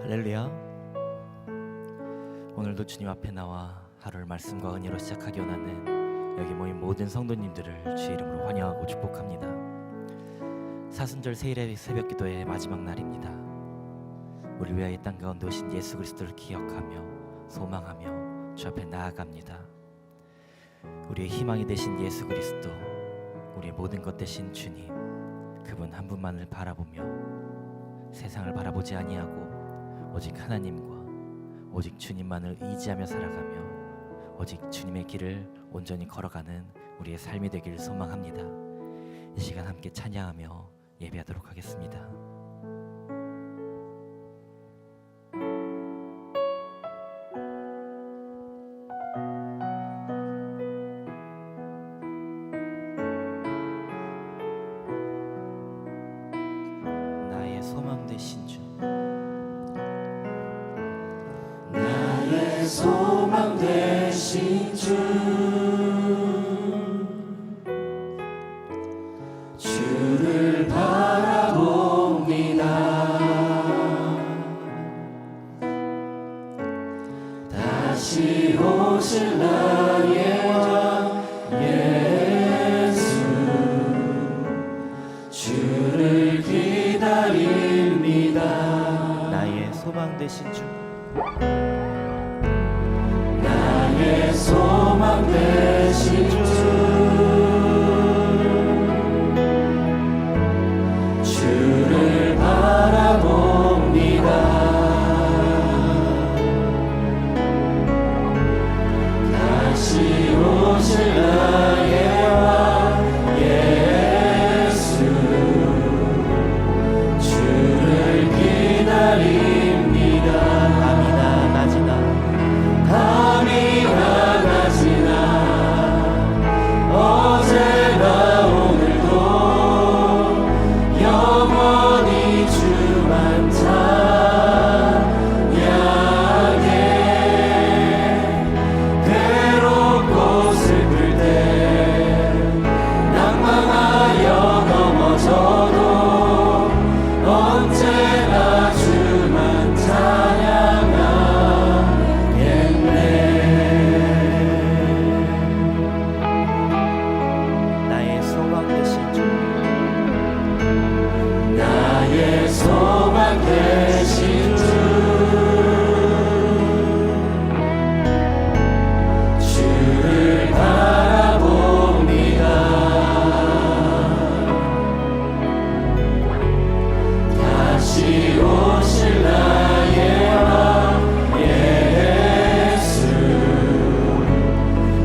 할렐루야. 오늘도 주님 앞에 나와 하루를 말씀과 은혜로 시작하기 원하는 여기 모인 모든 성도님들을 주의 이름으로 환영하고 축복합니다. 사순절 세일의 새벽기도의 마지막 날입니다. 우리 위하여 이 땅 가운데 오신 예수 그리스도를 기억하며 소망하며 주 앞에 나아갑니다. 우리의 희망이 되신 예수 그리스도, 우리의 모든 것 되신 주님, 그분 한 분만을 바라보며 세상을 바라보지 아니하고 오직 하나님과 오직 주님만을 의지하며 살아가며 오직 주님의 길을 온전히 걸어가는 우리의 삶이 되기를 소망합니다. 이 시간 함께 찬양하며 예배하도록 하겠습니다. 나의 소망 되신 주, 소망 되신 주, 주를 바라봅니다. 다시 오실 나의 왕 예수, 주를 기다립니다. 나의 소망 되신 주, 나의 소망 되신 주, 주를 바라봅니다. 다시 오실 나의 왕 예수, 주를 기다립니다. 밤이나 낮이나 밤이나 낮이나 어제나 오늘도 영원히 주만 찬양해. 괴롭고 슬플 때 낭망하여 넘어져도 언제나 주만 찬양하겠네. 나의 소망 되신 주, 나의 소망 되신 주, 주를 바라봅니다. 다시 오실 나의 왕 예수,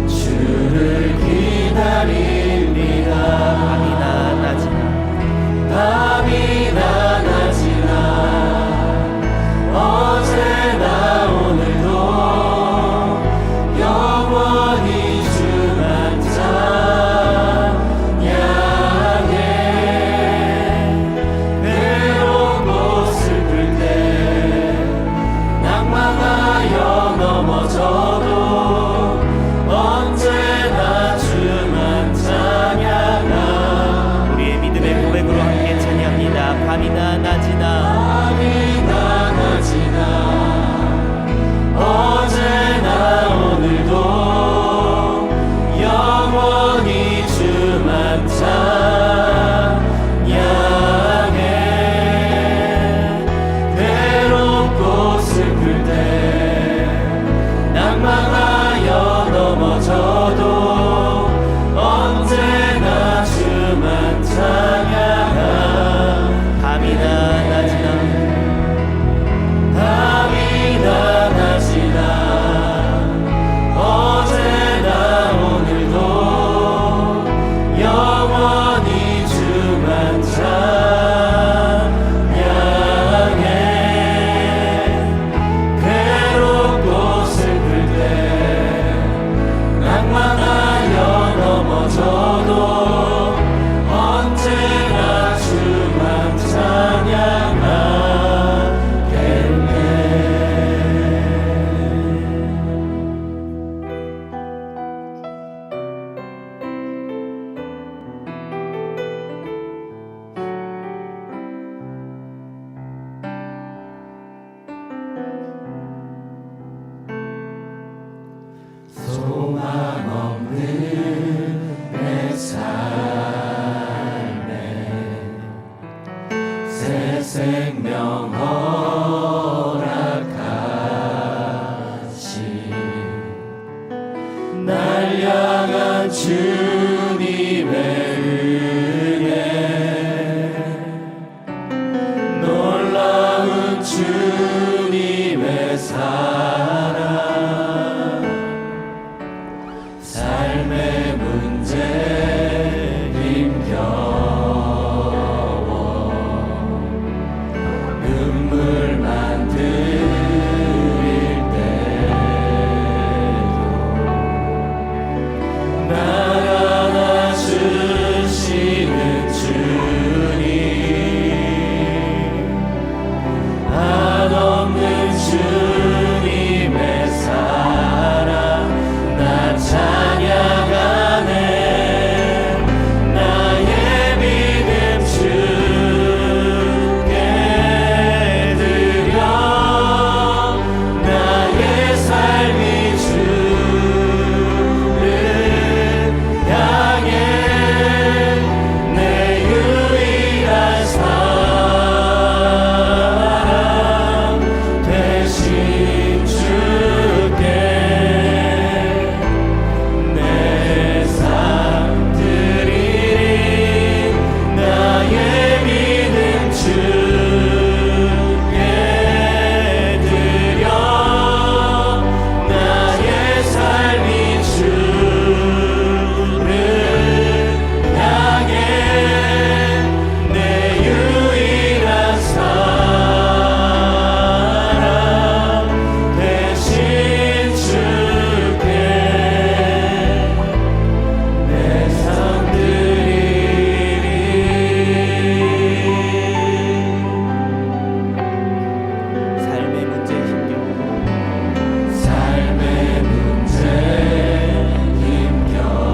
주를 기다립니다. 밤이나 낮이나 밤이나 낮이나 어제나 오늘도 영원히 주만 찬양해. 괴롭고 슬플 때 낭망하여 넘어져도 언제나 주만 찬양하. 우리의 믿음의 고백으로 함께 찬양합니다. 밤이나 낮이나 밤이나 낮이나 어제나 오늘도 영원히 주만 찬양해. 괴롭고 슬플 때 낭망하여 넘어져도 언제나 주만 찬양하. 밤이나 낮이나 생명 허락하신 날 향한 주님의 은혜 놀라운 주님의 사랑 삶의 문제 힘겨워 눈물만 들일 때도 날 안아주시는 주님 한없는 주님의 사랑 나 찬양하네 나의 믿음 주께 드려 나의 삶이 주를 향해 내 유일한 사랑 대신 주께 내 삶 드리리 나의 믿음 주께 드려 나의 삶이 주를 향해 내 유일한 사랑 대신 주께 내 삶 드리리 삶의 문제 힘겨워 삶의 문제 힘겨워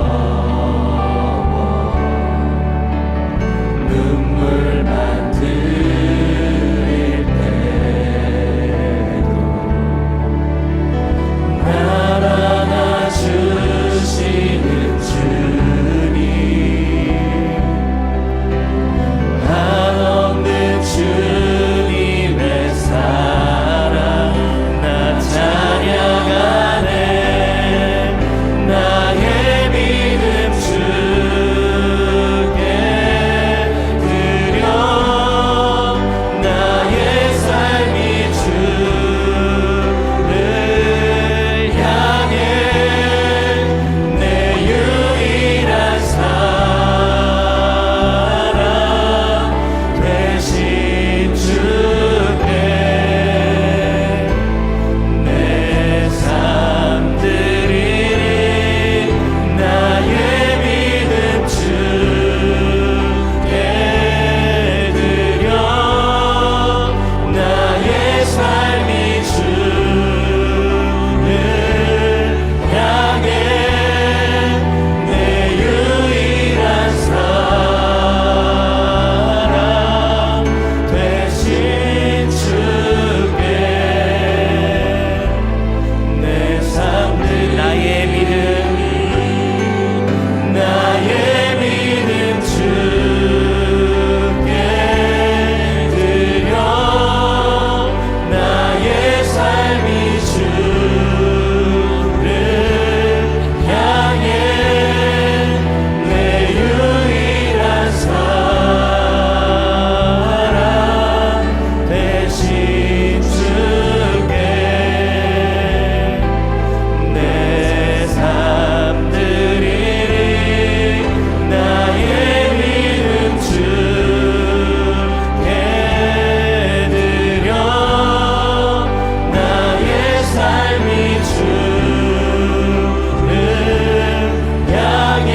눈물만 들일 때도 날 안아주시는 주님 한없는 주님의 사랑 나 찬양하네 나의 믿음 주께 드려 나의 삶이 주를 향해 내 유일한 사랑 대신 주께 내 삶 드리리 나의 믿음 주께 드려 나의 삶이 주를 향해 내 유일한 사랑 대신 주께 내 삶 나의 믿음 주께 드려 나의 삶이 주를 향해 내 유일한 사랑 대신 주께 내 삶 드리리 나의 믿음 주께 드려 나의 삶이 주를 향해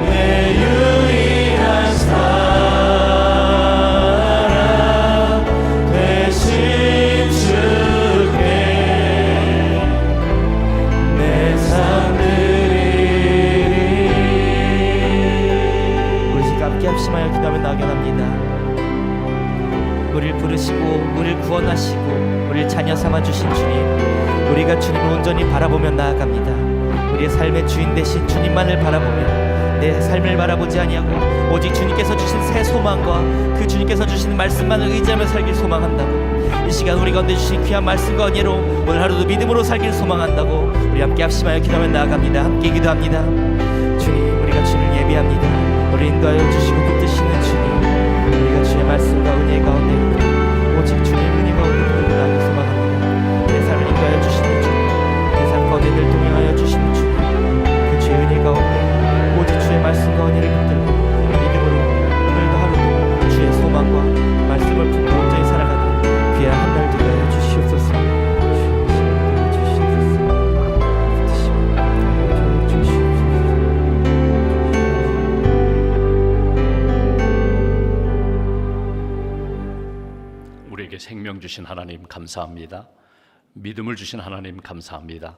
내 유일한 사랑 대신 주께 내 삶 드리리 우리 지금 함께 합심하여 기도하며 나아갑니다. 우리를 부르시고 우리를 구원하시고 우리를 자녀 삼아 주신 주님 우리가 주님을 온전히 바라보며 나아갑니다. 우리의 삶의 주인 되신 주님만을 바라보며 내 삶을 바라보지 아니하고 오직 주님께서 주신 새 소망과 그 주님께서 주신 말씀만을 의지하며 살길 소망한다고, 이 시간 우리 가운데 주신 귀한 말씀과 은혜로 오늘 하루도 믿음으로 살길 소망한다고 우리 함께 합심하여 기도하며 나아갑니다. 함께 기도합니다. 주님, 우리가 주를 예비합니다. 우리 인도하여 주시고 붙드시는 주님, 우리가 주의 말씀과 은혜 가운데 오직 주님의 은혜 가운데 붙들고 나길 소망합니다. 내 삶을 인도하여 주시는 주님, 내 삶과 은혜를 동행하여 주시는 주님, 그 주의 은혜 가운데 오직 주의 말씀과 은혜를 붙들고 믿음으로 오늘도 하루도 주의 소망과 말씀을 품고 온전히 살아가는 귀한 한 날 되게 하여 주시옵소서. 우리에게 생명 주신 하나님 감사합니다. 믿음을 주신 하나님 감사합니다.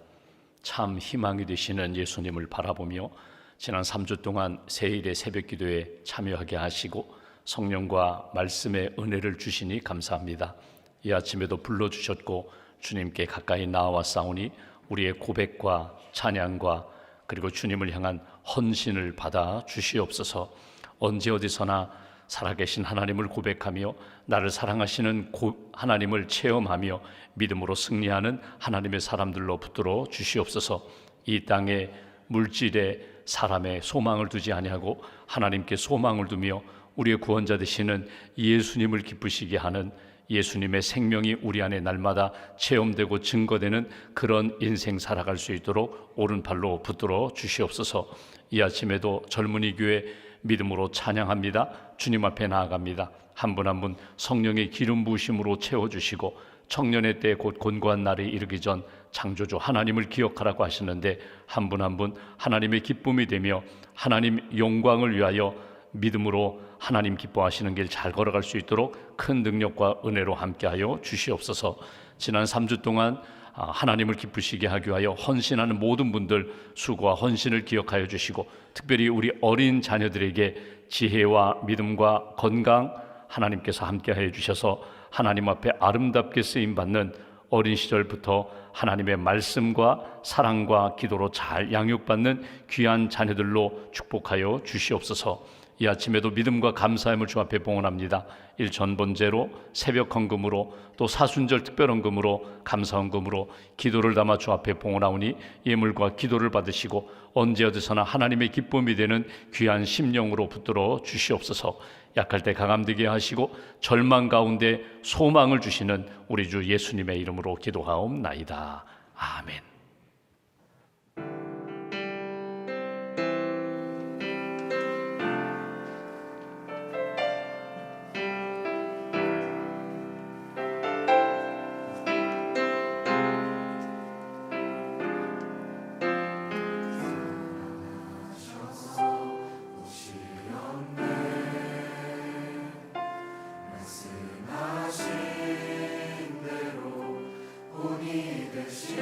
참 희망이 되시는 예수님을 바라보며 지난 3주 동안 세일의 새벽 기도에 참여하게 하시고 성령과 말씀의 은혜를 주시니 감사합니다. 이 아침에도 불러주셨고 주님께 가까이 나아왔사오니 우리의 고백과 찬양과 그리고 주님을 향한 헌신을 받아 주시옵소서. 언제 어디서나 살아계신 하나님을 고백하며 나를 사랑하시는 하나님을 체험하며 믿음으로 승리하는 하나님의 사람들로 붙들어 주시옵소서. 이 땅에 물질에 사람의 소망을 두지 아니하고 하나님께 소망을 두며 우리의 구원자 되시는 예수님을 기쁘시게 하는 예수님의 생명이 우리 안에 날마다 체험되고 증거되는 그런 인생 살아갈 수 있도록 오른팔로 붙들어 주시옵소서. 이 아침에도 젊은이 교회 믿음으로 찬양합니다. 주님 앞에 나아갑니다. 한 분 한 분 성령의 기름 부으심으로 채워주시고 청년의 때 곧 곤고한 날이 이르기 전 창조주 하나님을 기억하라고 하시는데 한 분 한 분 하나님의 기쁨이 되며 하나님 영광을 위하여 믿음으로 하나님 기뻐하시는 길 잘 걸어갈 수 있도록 큰 능력과 은혜로 함께하여 주시옵소서. 지난 3주 동안 하나님을 기쁘시게 하기 위하여 헌신하는 모든 분들 수고와 헌신을 기억하여 주시고 특별히 우리 어린 자녀들에게 지혜와 믿음과 건강 하나님께서 함께하여 주셔서 하나님 앞에 아름답게 쓰임받는 어린 시절부터 하나님의 말씀과 사랑과 기도로 잘 양육받는 귀한 자녀들로 축복하여 주시옵소서. 이 아침에도 믿음과 감사함을 주 앞에 봉헌합니다. 일전번제로 새벽 헌금으로 또 사순절 특별 헌금으로 감사 헌금으로 기도를 담아 주 앞에 봉헌하오니 예물과 기도를 받으시고 언제 어디서나 하나님의 기쁨이 되는 귀한 심령으로 붙들어 주시옵소서. 약할 때 강함되게 하시고 절망 가운데 소망을 주시는 우리 주 예수님의 이름으로 기도하옵나이다. 아멘. 말씀하신 대로 본이 되신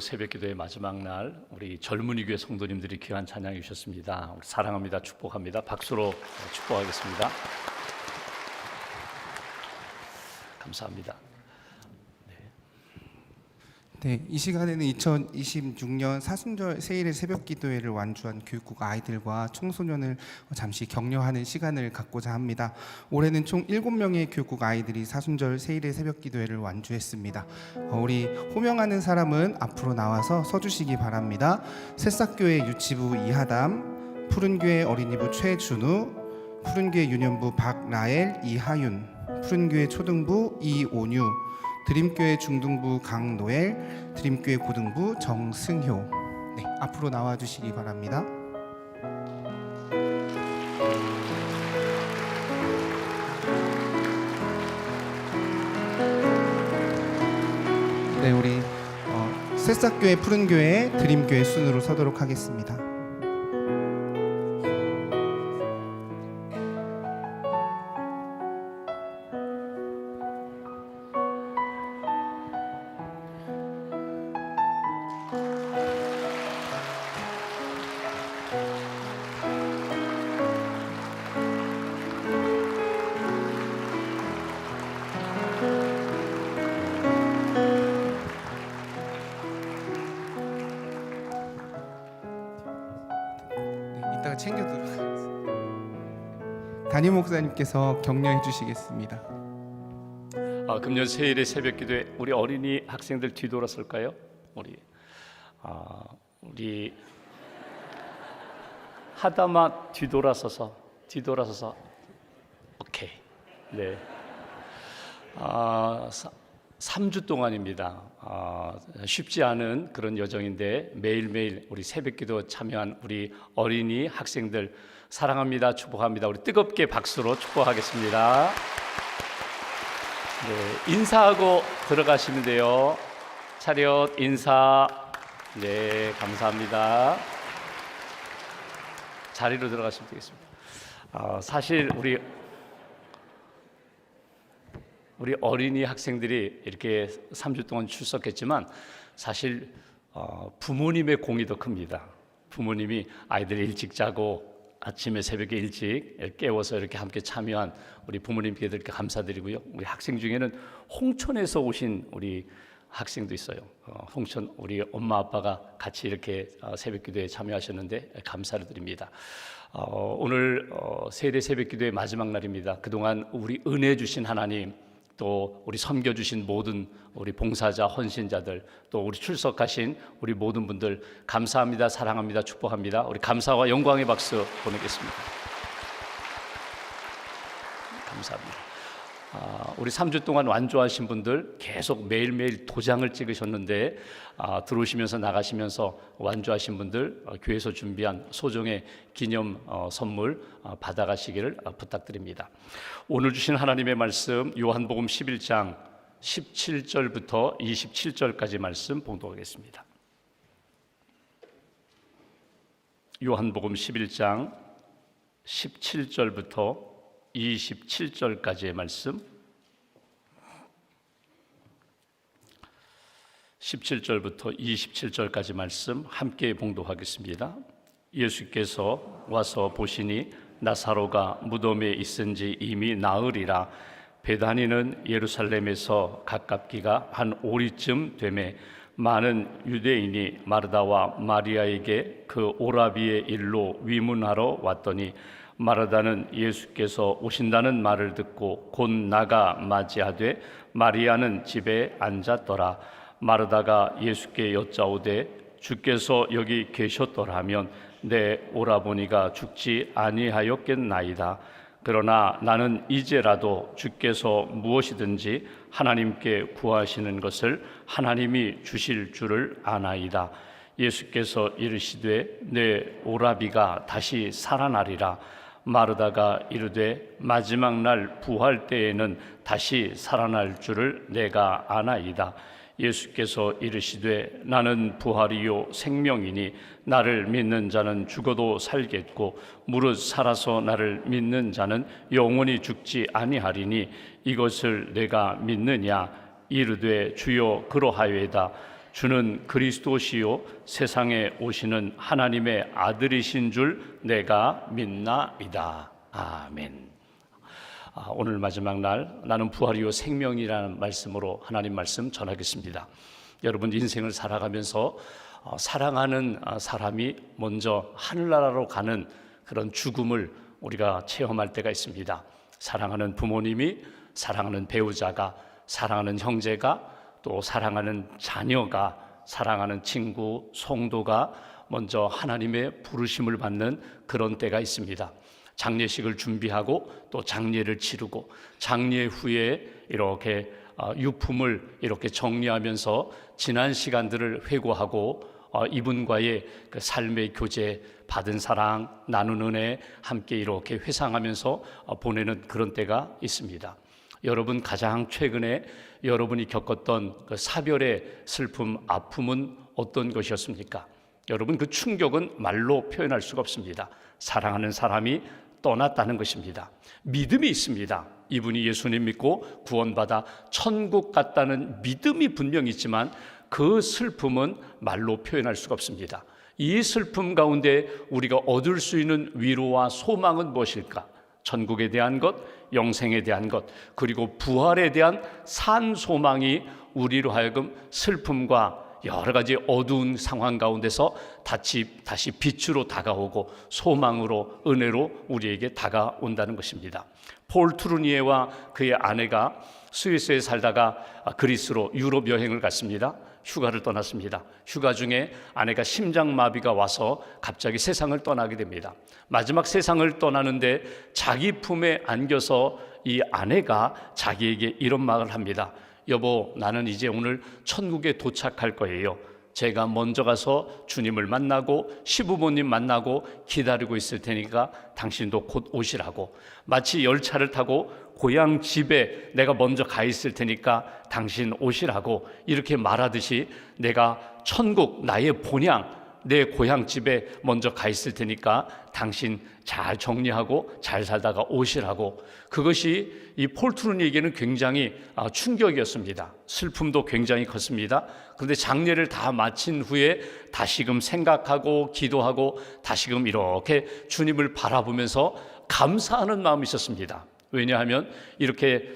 새벽기도의 마지막 날 우리 젊은이 교회 성도님들이 귀한 찬양해 주셨습니다. 우리 사랑합니다, 축복합니다. 박수로 축복하겠습니다. 감사합니다. 네, 이 시간에는 2026년 사순절 세일의 새벽기도회를 완주한 교육국 아이들과 청소년을 잠시 격려하는 시간을 갖고자 합니다. 올해는 총 7명의 교육국 아이들이 사순절 세일의 새벽기도회를 완주했습니다. 우리 호명하는 사람은 앞으로 나와서 서주시기 바랍니다. 새싹교회 유치부 이하담, 푸른교회 어린이부 최준우, 푸른교회 유년부 박라엘 이하윤, 푸른교회 초등부 이온유, 드림교회 중등부 강노엘, 드림교회 고등부 정승효. 네, 앞으로 나와 주시기 바랍니다. 네, 우리 새싹교회 푸른교회 드림교회 순으로 서도록 하겠습니다. 이따가 챙겨드리도록 하겠습니다. 담임 목사님께서 격려해 주시겠습니다. 금년 세일의 새벽기도에 우리 어린이 학생들 뒤돌아설까요? 우리 하다마 뒤돌아서서 오케이. 네. 3주 동안입니다. 쉽지 않은 그런 여정인데 매일매일 우리 새벽기도 참여한 우리 어린이 학생들 사랑합니다, 축복합니다. 우리 뜨겁게 박수로 축복하겠습니다. 네, 인사하고 들어가시면 돼요. 차렷 인사. 네, 감사합니다. 자리로 들어가시면 되겠습니다. 사실 우리 어린이 학생들이 이렇게 3주 동안 출석했지만 사실 부모님의 공이 더 큽니다. 부모님이 아이들이 일찍 자고 아침에 새벽에 일찍 깨워서 이렇게 함께 참여한 우리 부모님께 이렇게 감사드리고요. 우리 학생 중에는 홍천에서 오신 우리 학생도 있어요. 홍천 우리 엄마 아빠가 같이 이렇게 새벽기도에 참여하셨는데 감사를 드립니다. 오늘 세대 새벽기도의 마지막 날입니다. 그동안 우리 은혜 주신 하나님, 또 우리 섬겨주신 모든 우리 봉사자, 헌신자들, 또 우리 출석하신 우리 모든 분들 감사합니다, 사랑합니다, 축복합니다. 우리 감사와 영광의 박수 보내겠습니다. 감사합니다. 우리 3주 동안 완주하신 분들 계속 매일매일 도장을 찍으셨는데 들어오시면서 나가시면서 완주하신 분들 교회에서 준비한 소정의 기념 선물 받아가시기를 부탁드립니다. 오늘 주신 하나님의 말씀 요한복음 11장 17절부터 27절까지 말씀 봉독하겠습니다. 요한복음 11장 17절부터 27절까지의 말씀, 17절부터 27절까지 말씀 함께 봉독하겠습니다. 예수께서 와서 보시니 나사로가 무덤에 있은지 이미 나으리라. 베다니는 예루살렘에서 가깝기가 한 오리쯤 되매 많은 유대인이 마르다와 마리아에게 그 오라비의 일로 위문하러 왔더니 마르다는 예수께서 오신다는 말을 듣고 곧 나가 맞이하되 마리아는 집에 앉았더라. 마르다가 예수께 여짜오되 주께서 여기 계셨더라면 내 오라버니가 죽지 아니하였겠나이다. 그러나 나는 이제라도 주께서 무엇이든지 하나님께 구하시는 것을 하나님이 주실 줄을 아나이다. 예수께서 이르시되 내 오라비가 다시 살아나리라. 마르다가 이르되 마지막 날 부활 때에는 다시 살아날 줄을 내가 아나이다. 예수께서 이르시되 나는 부활이요 생명이니 나를 믿는 자는 죽어도 살겠고 무릇 살아서 나를 믿는 자는 영원히 죽지 아니하리니 이것을 내가 믿느냐. 이르되 주여 그러하여이다. 주는 그리스도시요 세상에 오시는 하나님의 아들이신 줄 내가 믿나이다. 아멘. 오늘 마지막 날 나는 부활이요 생명이라는 말씀으로 하나님 말씀 전하겠습니다. 여러분 인생을 살아가면서 사랑하는 사람이 먼저 하늘나라로 가는 그런 죽음을 우리가 체험할 때가 있습니다. 사랑하는 부모님이, 사랑하는 배우자가, 사랑하는 형제가, 또 사랑하는 자녀가, 사랑하는 친구, 성도가 먼저 하나님의 부르심을 받는 그런 때가 있습니다. 장례식을 준비하고 또 장례를 치르고 장례 후에 이렇게 유품을 이렇게 정리하면서 지난 시간들을 회고하고 이분과의 그 삶의 교제, 받은 사랑, 나눈 은혜 함께 이렇게 회상하면서 보내는 그런 때가 있습니다. 여러분 가장 최근에 여러분이 겪었던 그 사별의 슬픔, 아픔은 어떤 것이었습니까? 여러분 그 충격은 말로 표현할 수가 없습니다. 사랑하는 사람이 떠났다는 것입니다. 믿음이 있습니다. 이분이 예수님 믿고 구원받아 천국 갔다는 믿음이 분명히 있지만 그 슬픔은 말로 표현할 수가 없습니다. 이 슬픔 가운데 우리가 얻을 수 있는 위로와 소망은 무엇일까? 천국에 대한 것, 영생에 대한 것, 그리고 부활에 대한 산 소망이 우리로 하여금 슬픔과 여러 가지 어두운 상황 가운데서 다시 빛으로 다가오고 소망으로, 은혜로 우리에게 다가온다는 것입니다. 폴 트루니에와 그의 아내가 스위스에 살다가 그리스로 유럽 여행을 갔습니다. 휴가를 떠났습니다. 휴가 중에 아내가 심장마비가 와서 갑자기 세상을 떠나게 됩니다. 마지막 세상을 떠나는데 자기 품에 안겨서 이 아내가 자기에게 이런 말을 합니다. 여보, 나는 이제 오늘 천국에 도착할 거예요. 제가 먼저 가서 주님을 만나고 시부모님 만나고 기다리고 있을 테니까 당신도 곧 오시라고. 마치 열차를 타고 고향 집에 내가 먼저 가 있을 테니까 당신 오시라고 이렇게 말하듯이 내가 천국, 나의 본향, 내 고향 집에 먼저 가 있을 테니까 당신 잘 정리하고 잘 살다가 오시라고. 그것이 이 폴 트루니에게는 굉장히 충격이었습니다. 슬픔도 굉장히 컸습니다. 그런데 장례를 다 마친 후에 다시금 생각하고 기도하고 다시금 이렇게 주님을 바라보면서 감사하는 마음이 있었습니다. 왜냐하면 이렇게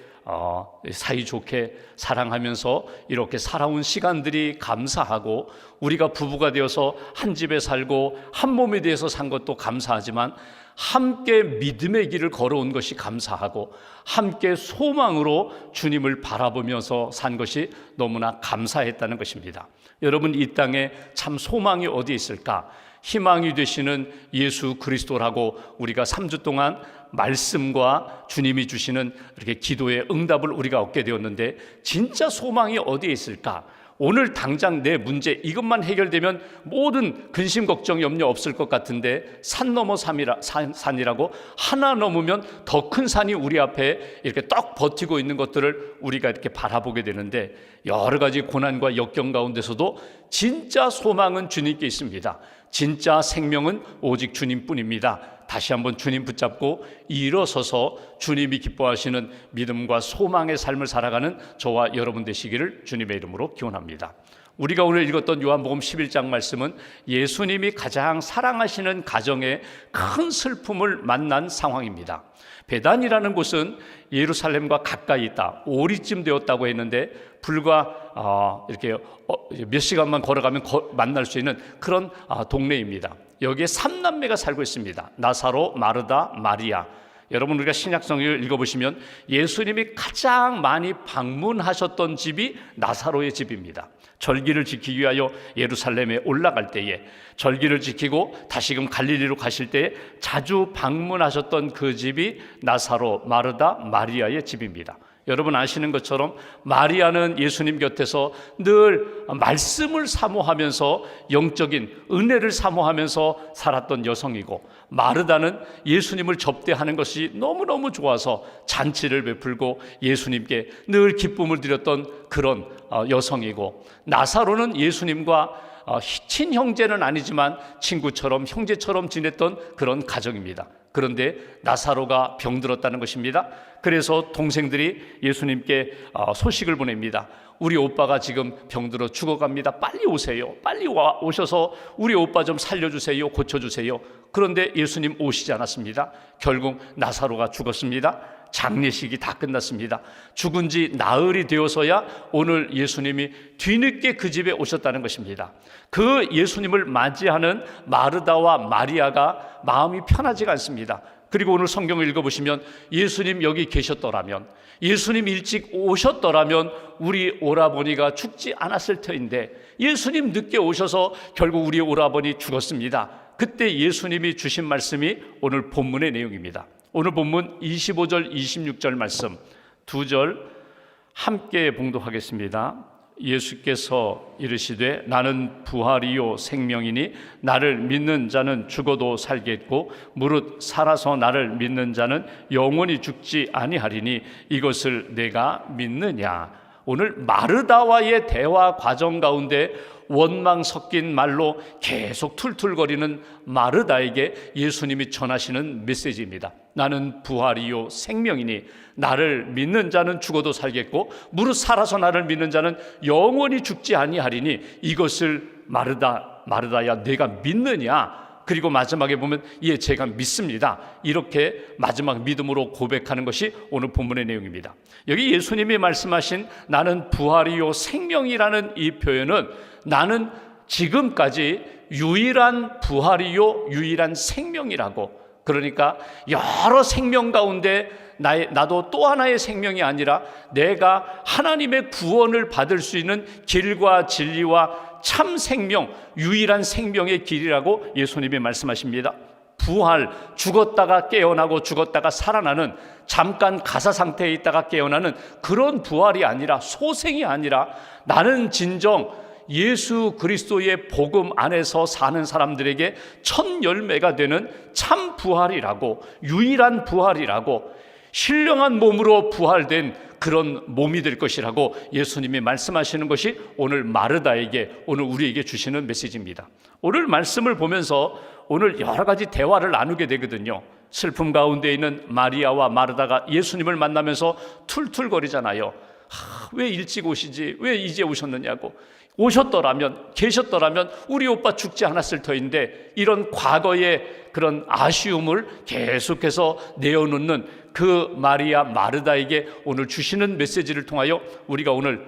사이좋게 사랑하면서 이렇게 살아온 시간들이 감사하고 우리가 부부가 되어서 한 집에 살고 한 몸에 대해서 산 것도 감사하지만 함께 믿음의 길을 걸어온 것이 감사하고 함께 소망으로 주님을 바라보면서 산 것이 너무나 감사했다는 것입니다. 여러분 이 땅에 참 소망이 어디 있을까? 희망이 되시는 예수 그리스도라고 우리가 3주 동안 말씀과 주님이 주시는 이렇게 기도의 응답을 우리가 얻게 되었는데 진짜 소망이 어디에 있을까? 오늘 당장 내 문제 이것만 해결되면 모든 근심 걱정 염려 없을 것 같은데 산 넘어 산이라고 하나 넘으면 더 큰 산이 우리 앞에 이렇게 딱 버티고 있는 것들을 우리가 이렇게 바라보게 되는데 여러 가지 고난과 역경 가운데서도 진짜 소망은 주님께 있습니다. 진짜 생명은 오직 주님뿐입니다. 다시 한번 주님 붙잡고 일어서서 주님이 기뻐하시는 믿음과 소망의 삶을 살아가는 저와 여러분 되시기를 주님의 이름으로 기원합니다. 우리가 오늘 읽었던 요한복음 11장 말씀은 예수님이 가장 사랑하시는 가정의 큰 슬픔을 만난 상황입니다. 베단이라는 곳은 예루살렘과 가까이 있다. 오리쯤 되었다고 했는데 불과 이렇게 몇 시간만 걸어가면 만날 수 있는 그런 동네입니다. 여기에 3남매가 살고 있습니다. 나사로, 마르다, 마리아. 여러분 우리가 신약성경을 읽어보시면 예수님이 가장 많이 방문하셨던 집이 나사로의 집입니다. 절기를 지키기 위하여 예루살렘에 올라갈 때에 절기를 지키고 다시금 갈릴리로 가실 때에 자주 방문하셨던 그 집이 나사로, 마르다, 마리아의 집입니다. 여러분 아시는 것처럼 마리아는 예수님 곁에서 늘 말씀을 사모하면서 영적인 은혜를 사모하면서 살았던 여성이고 마르다는 예수님을 접대하는 것이 너무너무 좋아서 잔치를 베풀고 예수님께 늘 기쁨을 드렸던 그런 여성이고 나사로는 예수님과 친형제는 아니지만 친구처럼 형제처럼 지냈던 그런 가정입니다. 그런데 나사로가 병들었다는 것입니다. 그래서 동생들이 예수님께 소식을 보냅니다. 우리 오빠가 지금 병들어 죽어갑니다. 빨리 오세요. 빨리 오셔서 우리 오빠 좀 살려주세요. 고쳐주세요. 그런데 예수님 오시지 않았습니다. 결국 나사로가 죽었습니다. 장례식이 다 끝났습니다. 죽은 지 나흘이 되어서야 오늘 예수님이 뒤늦게 그 집에 오셨다는 것입니다. 그 예수님을 맞이하는 마르다와 마리아가 마음이 편하지가 않습니다. 그리고 오늘 성경을 읽어보시면 예수님 여기 계셨더라면, 예수님 일찍 오셨더라면 우리 오라버니가 죽지 않았을 터인데 예수님 늦게 오셔서 결국 우리 오라버니 죽었습니다. 그때 예수님이 주신 말씀이 오늘 본문의 내용입니다. 오늘 본문 25절 26절 말씀 두 절 함께 봉독하겠습니다. 예수께서 이르시되 나는 부활이요 생명이니 나를 믿는 자는 죽어도 살겠고 무릇 살아서 나를 믿는 자는 영원히 죽지 아니하리니 이것을 내가 믿느냐. 오늘 마르다와의 대화 과정 가운데 원망 섞인 말로 계속 툴툴거리는 마르다에게 예수님이 전하시는 메시지입니다. 나는 부활이요 생명이니 나를 믿는 자는 죽어도 살겠고 무릇 살아서 나를 믿는 자는 영원히 죽지 아니하리니 이것을 마르다야 내가 믿느냐. 그리고 마지막에 보면 예 제가 믿습니다. 이렇게 마지막 믿음으로 고백하는 것이 오늘 본문의 내용입니다. 여기 예수님이 말씀하신 나는 부활이요 생명이라는 이 표현은 나는 지금까지 유일한 부활이요 유일한 생명이라고, 그러니까 여러 생명 가운데 나도 또 하나의 생명이 아니라 내가 하나님의 구원을 받을 수 있는 길과 진리와 참 생명, 유일한 생명의 길이라고 예수님이 말씀하십니다. 부활, 죽었다가 깨어나고 죽었다가 살아나는, 잠깐 가사 상태에 있다가 깨어나는 그런 부활이 아니라, 소생이 아니라 나는 진정 예수 그리스도의 복음 안에서 사는 사람들에게 첫 열매가 되는 참 부활이라고, 유일한 부활이라고, 신령한 몸으로 부활된 그런 몸이 될 것이라고 예수님이 말씀하시는 것이 오늘 마르다에게, 오늘 우리에게 주시는 메시지입니다. 오늘 말씀을 보면서 오늘 여러 가지 대화를 나누게 되거든요. 슬픔 가운데 있는 마리아와 마르다가 예수님을 만나면서 툴툴거리잖아요. 왜 일찍 오시지? 왜 이제 오셨느냐고. 오셨더라면, 계셨더라면 우리 오빠 죽지 않았을 터인데, 이런 과거의 그런 아쉬움을 계속해서 내어놓는 그 마리아 마르다에게 오늘 주시는 메시지를 통하여 우리가 오늘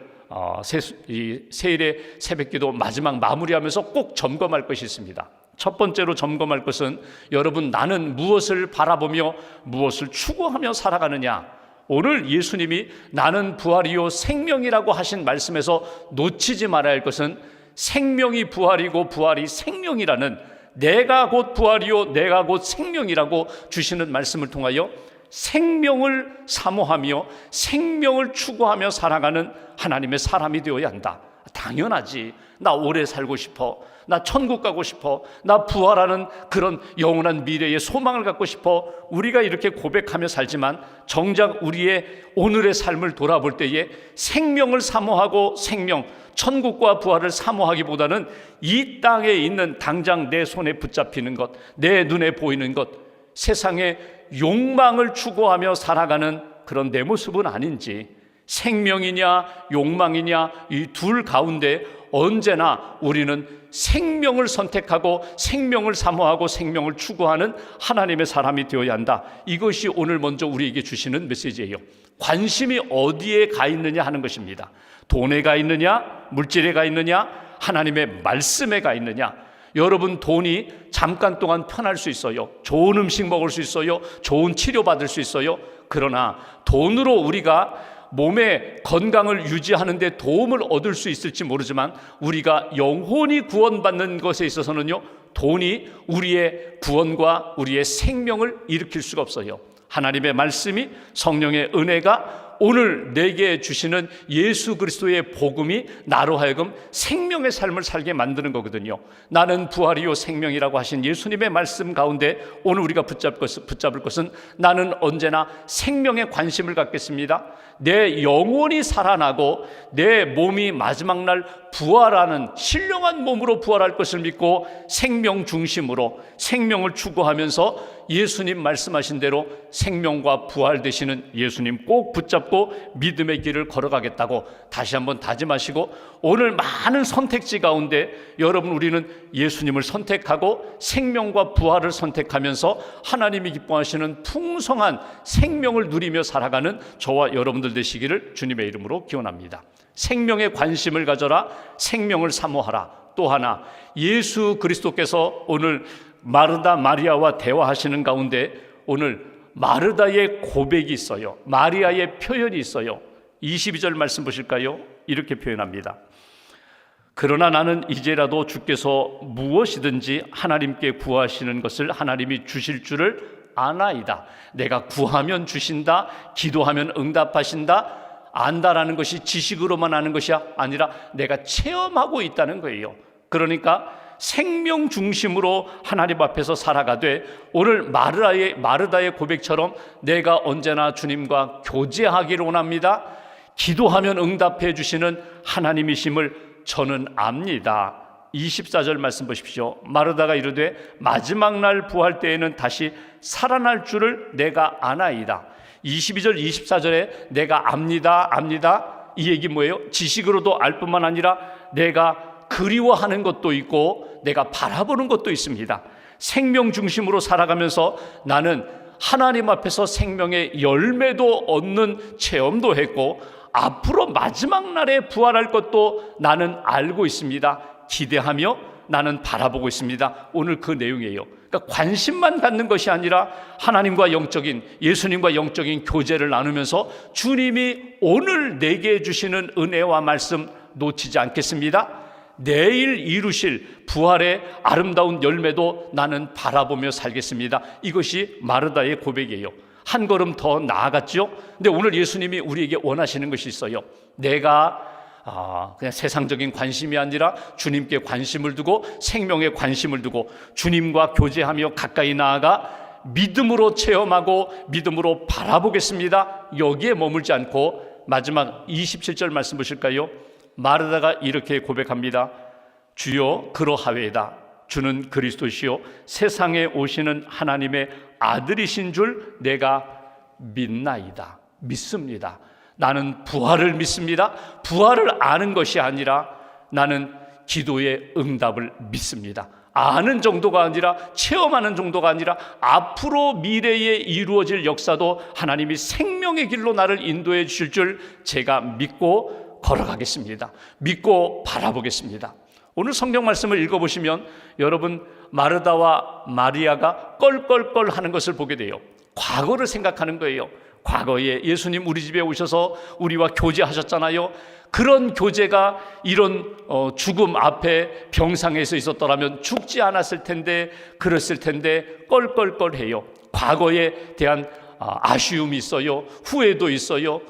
세일의 새벽기도 마지막 마무리하면서 꼭 점검할 것이 있습니다. 첫 번째로 점검할 것은 여러분, 나는 무엇을 바라보며 무엇을 추구하며 살아가느냐. 오늘 예수님이 나는 부활이요 생명이라고 하신 말씀에서 놓치지 말아야 할 것은 생명이 부활이고 부활이 생명이라는, 내가 곧 부활이요 내가 곧 생명이라고 주시는 말씀을 통하여 생명을 사모하며 생명을 추구하며 살아가는 하나님의 사람이 되어야 한다. 당연하지. 나 오래 살고 싶어. 나 천국 가고 싶어. 나 부활하는 그런 영원한 미래의 소망을 갖고 싶어. 우리가 이렇게 고백하며 살지만 정작 우리의 오늘의 삶을 돌아볼 때에 생명을 사모하고 생명, 천국과 부활을 사모하기보다는 이 땅에 있는 당장 내 손에 붙잡히는 것, 내 눈에 보이는 것, 세상의 욕망을 추구하며 살아가는 그런 내 모습은 아닌지, 생명이냐 욕망이냐 이 둘 가운데 언제나 우리는 생명을 선택하고 생명을 사모하고 생명을 추구하는 하나님의 사람이 되어야 한다. 이것이 오늘 먼저 우리에게 주시는 메시지예요. 관심이 어디에 가 있느냐 하는 것입니다. 돈에 가 있느냐, 물질에 가 있느냐, 하나님의 말씀에 가 있느냐. 여러분, 돈이 잠깐 동안 편할 수 있어요. 좋은 음식 먹을 수 있어요. 좋은 치료 받을 수 있어요. 그러나 돈으로 우리가 몸의 건강을 유지하는 데 도움을 얻을 수 있을지 모르지만 우리가 영혼이 구원받는 것에 있어서는요, 돈이 우리의 구원과 우리의 생명을 일으킬 수가 없어요. 하나님의 말씀이, 성령의 은혜가 오늘 내게 주시는 예수 그리스도의 복음이 나로 하여금 생명의 삶을 살게 만드는 거거든요. 나는 부활이요 생명이라고 하신 예수님의 말씀 가운데 오늘 우리가 붙잡을 것은 나는 언제나 생명에 관심을 갖겠습니다. 내 영혼이 살아나고 내 몸이 마지막 날 부활하는 신령한 몸으로 부활할 것을 믿고 생명 중심으로 생명을 추구하면서 예수님 말씀하신 대로 생명과 부활 되시는 예수님 꼭 붙잡고 믿음의 길을 걸어가겠다고 다시 한번 다짐하시고, 오늘 많은 선택지 가운데 여러분 우리는 예수님을 선택하고 생명과 부활을 선택하면서 하나님이 기뻐하시는 풍성한 생명을 누리며 살아가는 저와 여러분들 되시기를 주님의 이름으로 기원합니다. 생명에 관심을 가져라. 생명을 사모하라. 또 하나, 예수 그리스도께서 오늘 마르다 마리아와 대화하시는 가운데 오늘 마르다의 고백이 있어요. 마리아의 표현이 있어요. 22절 말씀 보실까요? 이렇게 표현합니다. 그러나 나는 이제라도 주께서 무엇이든지 하나님께 구하시는 것을 하나님이 주실 줄을 아나이다. 내가 구하면 주신다, 기도하면 응답하신다, 안다라는 것이 지식으로만 아는 것이 아니라 내가 체험하고 있다는 거예요. 그러니까 생명 중심으로 하나님 앞에서 살아가되 오늘 마르다의 고백처럼 내가 언제나 주님과 교제하기를 원합니다. 기도하면 응답해 주시는 하나님이심을 저는 압니다. 24절 말씀 보십시오. 마르다가 이르되 마지막 날 부활 때에는 다시 살아날 줄을 내가 아나이다. 22절 24절에 내가 압니다 이 얘기 뭐예요? 지식으로도 알 뿐만 아니라 내가 그리워하는 것도 있고 내가 바라보는 것도 있습니다. 생명 중심으로 살아가면서 나는 하나님 앞에서 생명의 열매도 얻는 체험도 했고 앞으로 마지막 날에 부활할 것도 나는 알고 있습니다. 기대하며 나는 바라보고 있습니다. 오늘 그 내용이에요. 그러니까 관심만 갖는 것이 아니라 하나님과 예수님과 영적인 교제를 나누면서 주님이 오늘 내게 주시는 은혜와 말씀 놓치지 않겠습니다. 내일 이루실 부활의 아름다운 열매도 나는 바라보며 살겠습니다. 이것이 마르다의 고백이에요. 한 걸음 더 나아갔죠. 근데 오늘 예수님이 우리에게 원하시는 것이 있어요. 내가 그냥 세상적인 관심이 아니라 주님께 관심을 두고 생명에 관심을 두고 주님과 교제하며 가까이 나아가 믿음으로 체험하고 믿음으로 바라보겠습니다. 여기에 머물지 않고 마지막 27절 말씀 보실까요? 마르다가 이렇게 고백합니다. 주여 그러하외다. 주는 그리스도시요 세상에 오시는 하나님의 아들이신 줄 내가 믿나이다. 믿습니다. 나는 부활을 믿습니다. 부활을 아는 것이 아니라 나는 기도의 응답을 믿습니다. 아는 정도가 아니라 체험하는 정도가 아니라 앞으로 미래에 이루어질 역사도 하나님이 생명의 길로 나를 인도해 주실 줄 제가 믿고 걸어가겠습니다. 믿고 바라보겠습니다. 오늘 성경 말씀을 읽어보시면 여러분 마르다와 마리아가 껄껄껄 하는 것을 보게 돼요. 과거를 생각하는 거예요. 과거에 예수님 우리 집에 오셔서 우리와 교제하셨잖아요. 그런 교제가 이런 죽음 앞에 병상에서 있었더라면 죽지 않았을 텐데 그랬을 텐데 껄껄껄해요. 과거에 대한 아쉬움이 있어요. 후회도 있어요.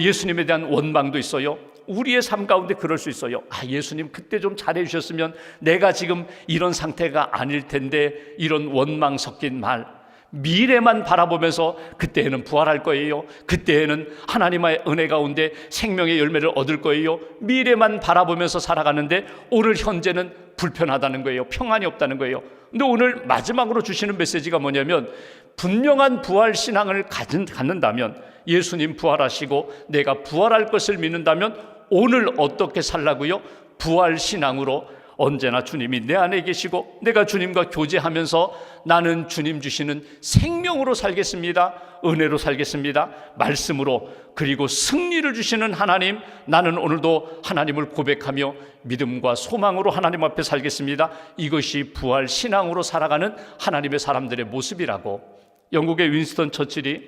예수님에 대한 원망도 있어요. 우리의 삶 가운데 그럴 수 있어요. 예수님 그때 좀 잘해 주셨으면 내가 지금 이런 상태가 아닐 텐데, 이런 원망 섞인 말. 미래만 바라보면서 그때에는 부활할 거예요. 그때에는 하나님의 은혜 가운데 생명의 열매를 얻을 거예요. 미래만 바라보면서 살아가는데 오늘 현재는 불편하다는 거예요. 평안이 없다는 거예요. 근데 오늘 마지막으로 주시는 메시지가 뭐냐면, 분명한 부활 신앙을 갖는다면, 예수님 부활하시고 내가 부활할 것을 믿는다면 오늘 어떻게 살라고요? 부활 신앙으로 언제나 주님이 내 안에 계시고 내가 주님과 교제하면서 나는 주님 주시는 생명으로 살겠습니다. 은혜로 살겠습니다. 말씀으로, 그리고 승리를 주시는 하나님, 나는 오늘도 하나님을 고백하며 믿음과 소망으로 하나님 앞에 살겠습니다. 이것이 부활 신앙으로 살아가는 하나님의 사람들의 모습이라고. 영국의 윈스턴 처칠이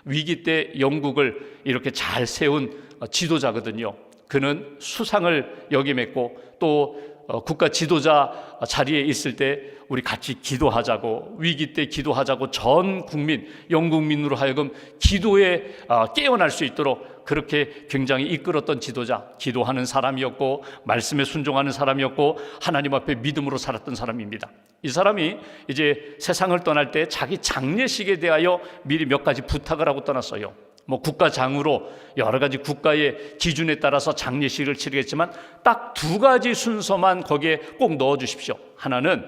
위기 때 영국을 이렇게 잘 세운 지도자거든요. 그는 수상을 역임했고 또 국가 지도자 자리에 있을 때 우리 같이 기도하자고, 위기 때 기도하자고 전 국민, 영국민으로 하여금 기도에 깨어날 수 있도록 그렇게 굉장히 이끌었던 지도자, 기도하는 사람이었고 말씀에 순종하는 사람이었고 하나님 앞에 믿음으로 살았던 사람입니다. 이 사람이 이제 세상을 떠날 때 자기 장례식에 대하여 미리 몇 가지 부탁을 하고 떠났어요. 뭐 국가장으로 여러 가지 국가의 기준에 따라서 장례식을 치르겠지만 딱 두 가지 순서만 거기에 꼭 넣어 주십시오. 하나는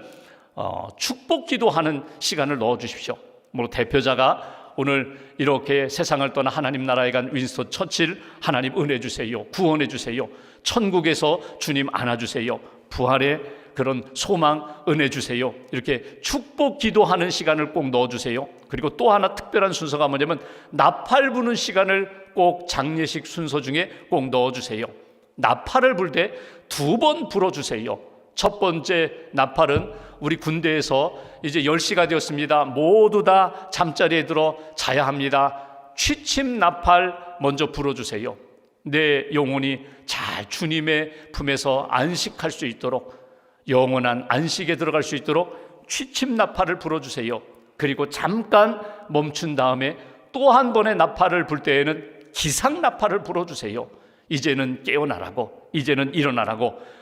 축복 기도하는 시간을 넣어 주십시오. 뭐 대표자가 오늘 이렇게 세상을 떠나 하나님 나라에 간 윈스턴 처칠, 하나님 은혜 주세요, 구원해 주세요, 천국에서 주님 안아주세요, 부활의 그런 소망 은혜 주세요, 이렇게 축복 기도하는 시간을 꼭 넣어주세요. 그리고 또 하나 특별한 순서가 뭐냐면 나팔 부는 시간을 꼭 장례식 순서 중에 꼭 넣어주세요. 나팔을 불 때 2번 불어주세요. 첫 번째 나팔은 우리 군대에서 이제 10시가 되었습니다, 모두 다 잠자리에 들어 자야 합니다, 취침 나팔 먼저 불어주세요. 내 영혼이 잘 주님의 품에서 안식할 수 있도록, 영원한 안식에 들어갈 수 있도록 취침 나팔을 불어주세요. 그리고 잠깐 멈춘 다음에 또 한 번의 나팔을 불 때에는 기상 나팔을 불어주세요. 이제는 깨어나라고, 이제는 일어나라고.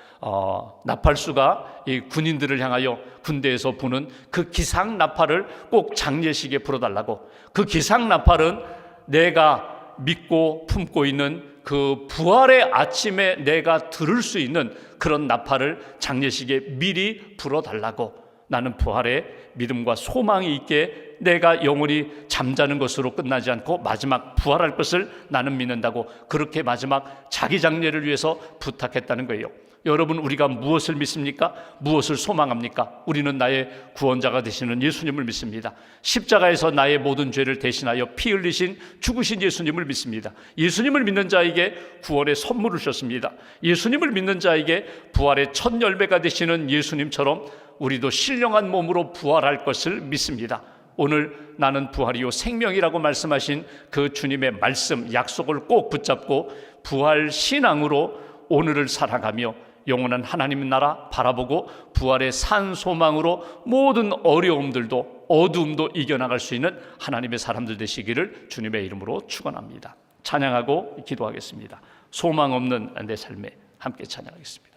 나팔수가 이 군인들을 향하여 군대에서 부는 그 기상 나팔을 꼭 장례식에 불어달라고. 그 기상 나팔은 내가 믿고 품고 있는 그 부활의 아침에 내가 들을 수 있는 그런 나팔을 장례식에 미리 불어달라고. 나는 부활의 믿음과 소망이 있게 내가 영원히 잠자는 것으로 끝나지 않고 마지막 부활할 것을 나는 믿는다고, 그렇게 마지막 자기 장례를 위해서 부탁했다는 거예요. 여러분, 우리가 무엇을 믿습니까? 무엇을 소망합니까? 우리는 나의 구원자가 되시는 예수님을 믿습니다. 십자가에서 나의 모든 죄를 대신하여 피 흘리신 죽으신 예수님을 믿습니다. 예수님을 믿는 자에게 구원의 선물을 주셨습니다. 예수님을 믿는 자에게 부활의 첫 열매가 되시는 예수님처럼 우리도 신령한 몸으로 부활할 것을 믿습니다. 오늘 나는 부활이요 생명이라고 말씀하신 그 주님의 말씀, 약속을 꼭 붙잡고 부활 신앙으로 오늘을 살아가며 영원한 하나님 나라 바라보고 부활의 산 소망으로 모든 어려움들도 어두움도 이겨나갈 수 있는 하나님의 사람들 되시기를 주님의 이름으로 축원합니다. 찬양하고 기도하겠습니다. 소망 없는 내 삶에 함께 찬양하겠습니다.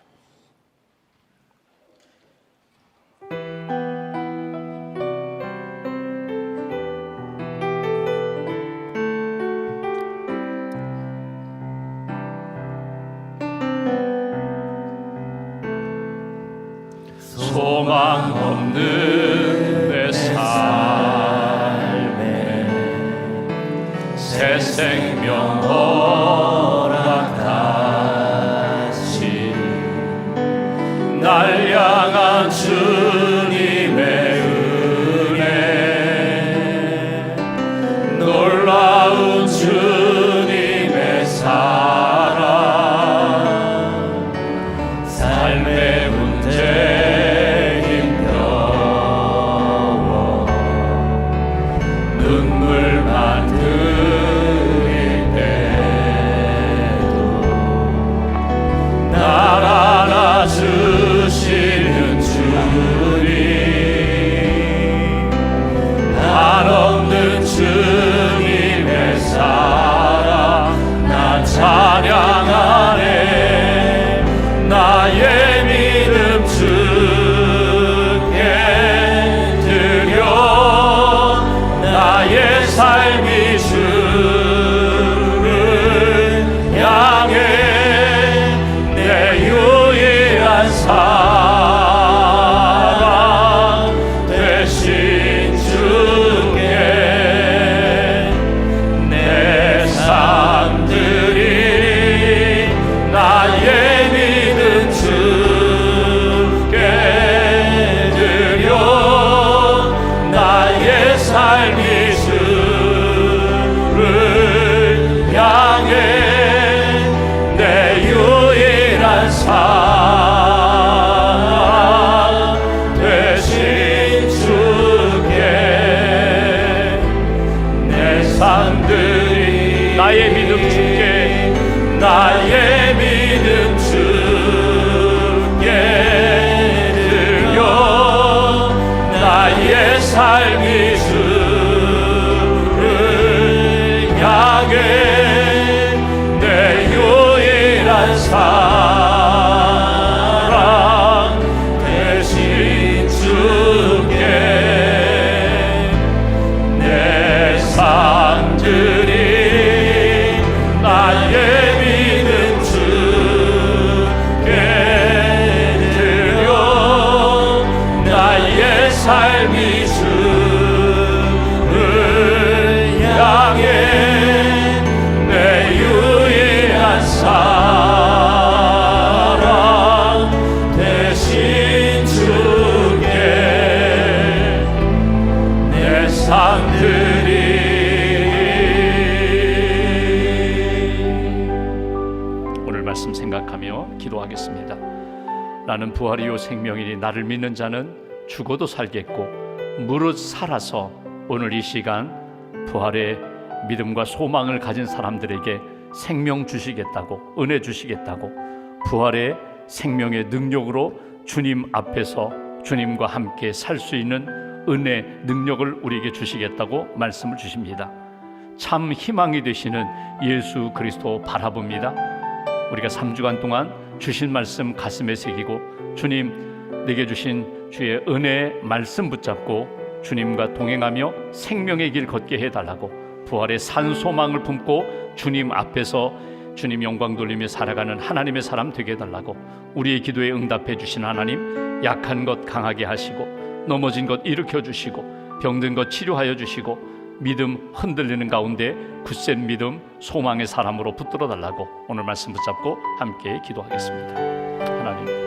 소망 없는 내 삶에 새 생명 허락하시 날 향한 주님의 은혜, 놀라운 주님의 사랑, 삶의 문제 눈물만 흘릴 때도 날 안아주시는 주님, 한없는 주님의 사랑 난 찬양하네. 나의 믿음 주께 드려 나의 삶이 주를 향해 내 유일한 사랑 되신 주께 내 삶 드리리. 나의 믿음 주께 드려 나의 삶이 주를 향해 내 유일한 사랑 되신 주께 내 삶들이. 나의 믿음 주께, 나의 믿음 주께 나는 부활이요 생명이니 나를 믿는 자는 죽어도 살겠고 무릇 살아서 오늘 이 시간 부활의 믿음과 소망을 가진 사람들에게 생명 주시겠다고, 은혜 주시겠다고, 부활의 생명의 능력으로 주님 앞에서 주님과 함께 살 수 있는 은혜, 능력을 우리에게 주시겠다고 말씀을 주십니다. 참 희망이 되시는 예수 그리스도 바라봅니다. 우리가 3주간 동안 주신 말씀 가슴에 새기고 주님 내게 주신 주의 은혜의 말씀 붙잡고 주님과 동행하며 생명의 길 걷게 해달라고, 부활의 산 소망을 품고 주님 앞에서 주님 영광 돌리며 살아가는 하나님의 사람 되게 해달라고, 우리의 기도에 응답해 주신 하나님, 약한 것 강하게 하시고 넘어진 것 일으켜 주시고 병든 것 치료하여 주시고 믿음 흔들리는 가운데 굳센 믿음 소망의 사람으로 붙들어 달라고 오늘 말씀 붙잡고 함께 기도하겠습니다. 하나님,